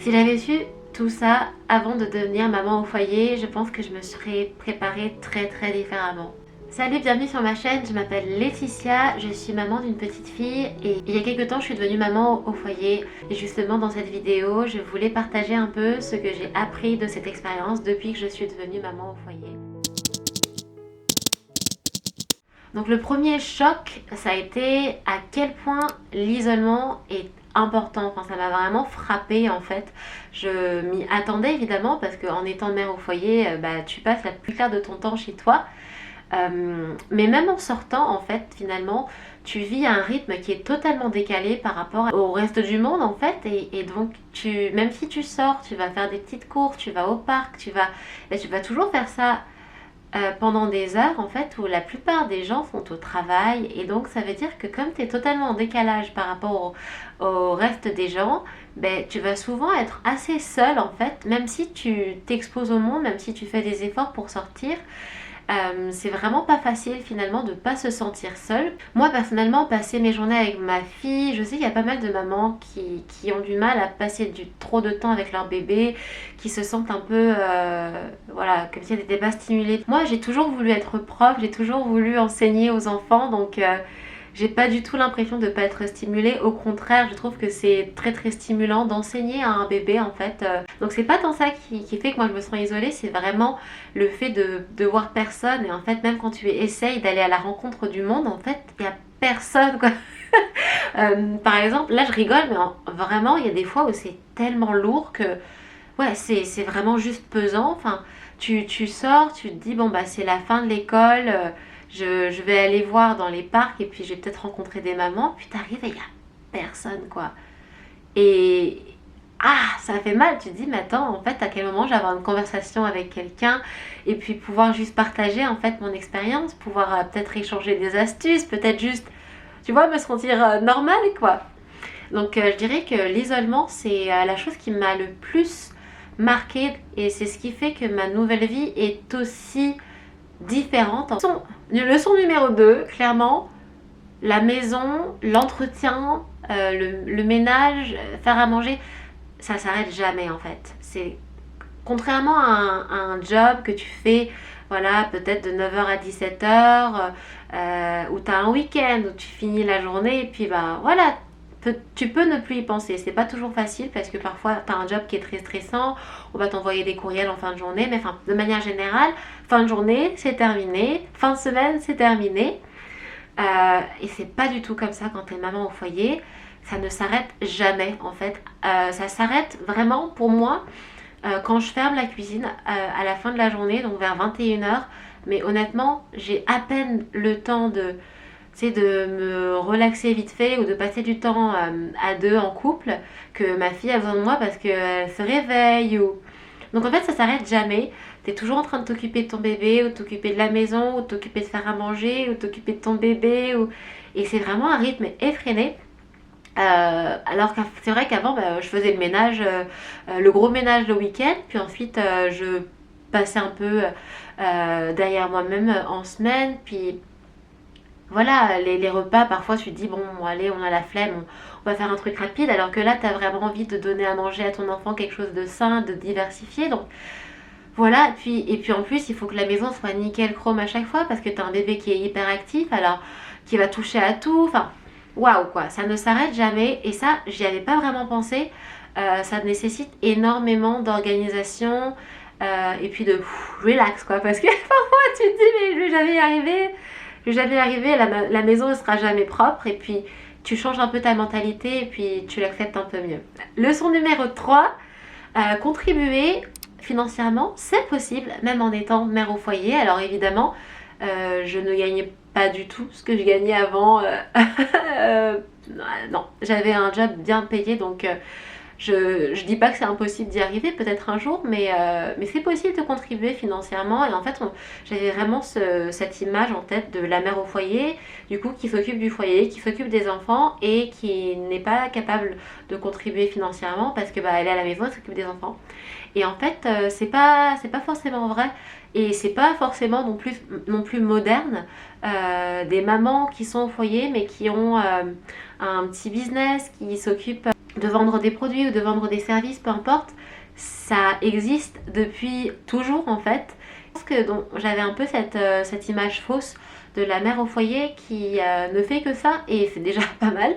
Si j'avais su tout ça avant de devenir maman au foyer, je pense que je me serais préparée très différemment. Salut, bienvenue sur ma chaîne, je m'appelle Laetitia, je suis maman d'une petite fille et il y a quelques temps je suis devenue maman au foyer et justement dans cette vidéo je voulais partager un peu ce que j'ai appris de cette expérience depuis que je suis devenue maman au foyer. Donc le premier choc, ça a été à quel point l'isolement est important. Enfin, ça m'a vraiment frappée en fait. Je m'y attendais évidemment parce qu'en étant mère au foyer, tu passes la plupart de ton temps chez toi. Mais même en sortant en fait finalement tu vis à un rythme qui est totalement décalé par rapport au reste du monde en fait et donc même si tu sors, tu vas faire des petites courses, tu vas au parc, tu vas toujours faire ça pendant des heures en fait où la plupart des gens sont au travail et donc ça veut dire que comme tu es totalement en décalage par rapport au reste des gens, tu vas souvent être assez seul en fait, même si tu t'exposes au monde, même si tu fais des efforts pour sortir. C'est vraiment pas facile finalement de pas se sentir seule. Moi personnellement, passer mes journées avec ma fille, je sais qu'il y a pas mal de mamans qui ont du mal à passer trop de temps avec leur bébé, qui se sentent un peu voilà, comme si elles n'étaient pas stimulées. Moi j'ai toujours voulu être prof, j'ai toujours voulu enseigner aux enfants, donc j'ai pas du tout l'impression de pas être stimulée. Au contraire, je trouve que c'est très stimulant d'enseigner à un bébé en fait. Donc c'est pas tant ça qui fait que moi je me sens isolée, c'est vraiment le fait de voir personne. Et en fait même quand tu essayes d'aller à la rencontre du monde, en fait il y a personne quoi. Par exemple, là je rigole, mais vraiment il y a des fois où c'est tellement lourd que ouais, c'est vraiment juste pesant. Enfin, tu sors, tu te dis bon c'est la fin de l'école. Je vais aller voir dans les parcs et puis je vais peut-être rencontrer des mamans. Puis t'arrives et il n'y a personne quoi. Et ça fait mal. Tu te dis mais attends, en fait à quel moment je vais avoir une conversation avec quelqu'un et puis pouvoir juste partager en fait mon expérience, pouvoir peut-être échanger des astuces, peut-être juste, tu vois, me sentir normale quoi. Donc je dirais que l'isolement c'est la chose qui m'a le plus marquée et c'est ce qui fait que ma nouvelle vie est aussi différente. Leçon numéro 2, clairement, la maison, l'entretien, le ménage, faire à manger, ça s'arrête jamais en fait. C'est contrairement à un job que tu fais, voilà, peut-être de 9h à 17h, où tu as un week-end, où tu finis la journée, et puis voilà, tu peux ne plus y penser. C'est pas toujours facile parce que parfois tu as un job qui est très stressant, on va t'envoyer des courriels en fin de journée, mais enfin, de manière générale, fin de journée c'est terminé, fin de semaine c'est terminé. Et c'est pas du tout comme ça quand tu es maman au foyer, ça ne s'arrête jamais en fait. Ça s'arrête vraiment pour moi quand je ferme la cuisine à la fin de la journée, donc vers 21h, mais honnêtement j'ai à peine le temps de me relaxer vite fait ou de passer du temps à deux en couple, que ma fille a besoin de moi parce qu'elle se réveille ou... Donc en fait ça s'arrête jamais, t'es toujours en train de t'occuper de ton bébé ou de t'occuper de la maison ou de t'occuper de faire à manger ou de t'occuper de ton bébé et c'est vraiment un rythme effréné. Alors que c'est vrai qu'avant je faisais le ménage, le gros ménage le week-end, puis ensuite je passais un peu derrière moi-même en semaine, puis voilà, les repas, parfois tu te dis bon allez, on a la flemme, on va faire un truc rapide, alors que là tu as vraiment envie de donner à manger à ton enfant quelque chose de sain, de diversifié, donc voilà. Et puis en plus il faut que la maison soit nickel chrome à chaque fois parce que tu as un bébé qui est hyper actif, alors qui va toucher à tout, enfin waouh quoi, ça ne s'arrête jamais et ça j'y avais pas vraiment pensé. Ça nécessite énormément d'organisation et puis de relax quoi, parce que parfois tu te dis mais je vais jamais y arriver. La maison ne sera jamais propre et puis tu changes un peu ta mentalité et puis tu l'acceptes un peu mieux. Leçon numéro 3, contribuer financièrement, c'est possible même en étant mère au foyer. Alors évidemment, je ne gagnais pas du tout ce que je gagnais avant. Non, j'avais un job bien payé donc... Je dis pas que c'est impossible d'y arriver, peut-être un jour, mais c'est possible de contribuer financièrement. Et en fait, j'avais vraiment cette image en tête de la mère au foyer, du coup, qui s'occupe du foyer, qui s'occupe des enfants et qui n'est pas capable de contribuer financièrement parce que elle est à la maison, elle s'occupe des enfants. Et en fait, c'est pas forcément vrai et c'est pas forcément non plus moderne. Des mamans qui sont au foyer mais qui ont un petit business, qui s'occupent de vendre des produits ou de vendre des services, peu importe, ça existe depuis toujours en fait. Je pense que j'avais un peu cette image fausse de la mère au foyer qui ne fait que ça et c'est déjà pas mal.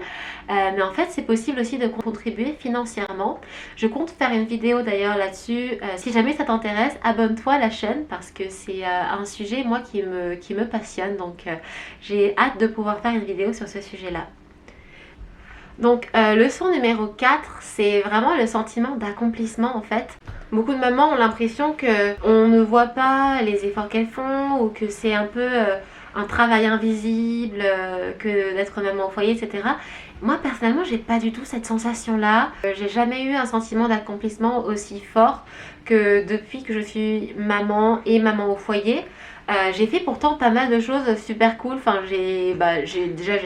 Mais en fait c'est possible aussi de contribuer financièrement. Je compte faire une vidéo d'ailleurs là-dessus. Si jamais ça t'intéresse, abonne-toi à la chaîne parce que c'est un sujet moi qui me passionne. Donc j'ai hâte de pouvoir faire une vidéo sur ce sujet-là. Donc leçon numéro 4, c'est vraiment le sentiment d'accomplissement en fait. Beaucoup de mamans ont l'impression qu'on ne voit pas les efforts qu'elles font ou que c'est un peu un travail invisible, que d'être maman au foyer, etc. Moi personnellement, j'ai pas du tout cette sensation-là. J'ai jamais eu un sentiment d'accomplissement aussi fort que depuis que je suis maman et maman au foyer. J'ai fait pourtant pas mal de choses super cool. Enfin, j'ai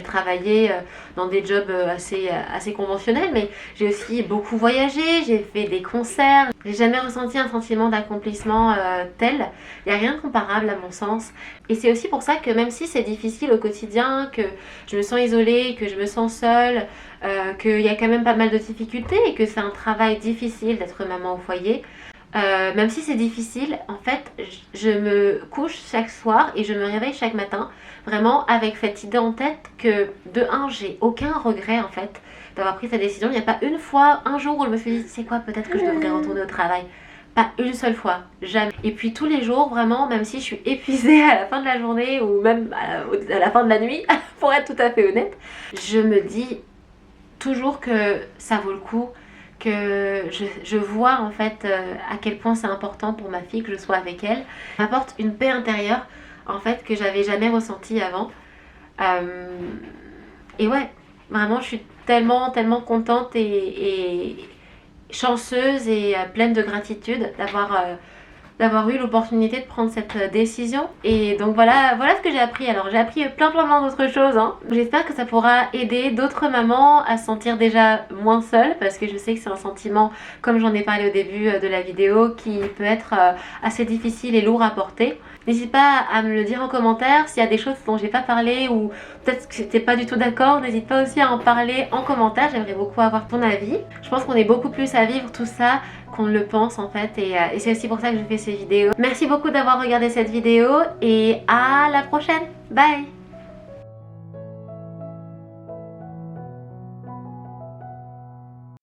travaillé dans des jobs assez conventionnels, mais j'ai aussi beaucoup voyagé, j'ai fait des concerts. J'ai jamais ressenti un sentiment d'accomplissement tel. Il n'y a rien de comparable à mon sens. Et c'est aussi pour ça que même si c'est difficile au quotidien, que je me sens isolée, que je me sens seule, qu'il y a quand même pas mal de difficultés et que c'est un travail difficile d'être maman au foyer, même si c'est difficile, en fait, je me couche chaque soir et je me réveille chaque matin vraiment avec cette idée en tête que de un, j'ai aucun regret en fait d'avoir pris cette décision. Il n'y a pas une fois, un jour où je me suis dit, c'est quoi, peut-être que je devrais retourner au travail. Pas une seule fois, jamais. Et puis tous les jours, vraiment, même si je suis épuisée à la fin de la journée ou même à la fin de la nuit, pour être tout à fait honnête, je me dis toujours que ça vaut le coup, que je vois en fait à quel point c'est important pour ma fille que je sois avec elle. Ça m'apporte une paix intérieure en fait que j'avais jamais ressentie avant. Et ouais, vraiment je suis tellement contente et chanceuse et pleine de gratitude d'avoir eu l'opportunité de prendre cette décision. Et donc voilà ce que j'ai appris. Alors j'ai appris plein d'autres choses, hein. J'espère que ça pourra aider d'autres mamans à se sentir déjà moins seules, parce que je sais que c'est un sentiment, comme j'en ai parlé au début de la vidéo, qui peut être assez difficile et lourd à porter. N'hésite pas à me le dire en commentaire s'il y a des choses dont j'ai pas parlé ou peut-être que t'es pas du tout d'accord. N'hésite pas aussi à en parler en commentaire, j'aimerais beaucoup avoir ton avis. Je pense qu'on est beaucoup plus à vivre tout ça qu'on le pense en fait, et c'est aussi pour ça que je fais ces vidéos. Merci beaucoup d'avoir regardé cette vidéo et à la prochaine. Bye.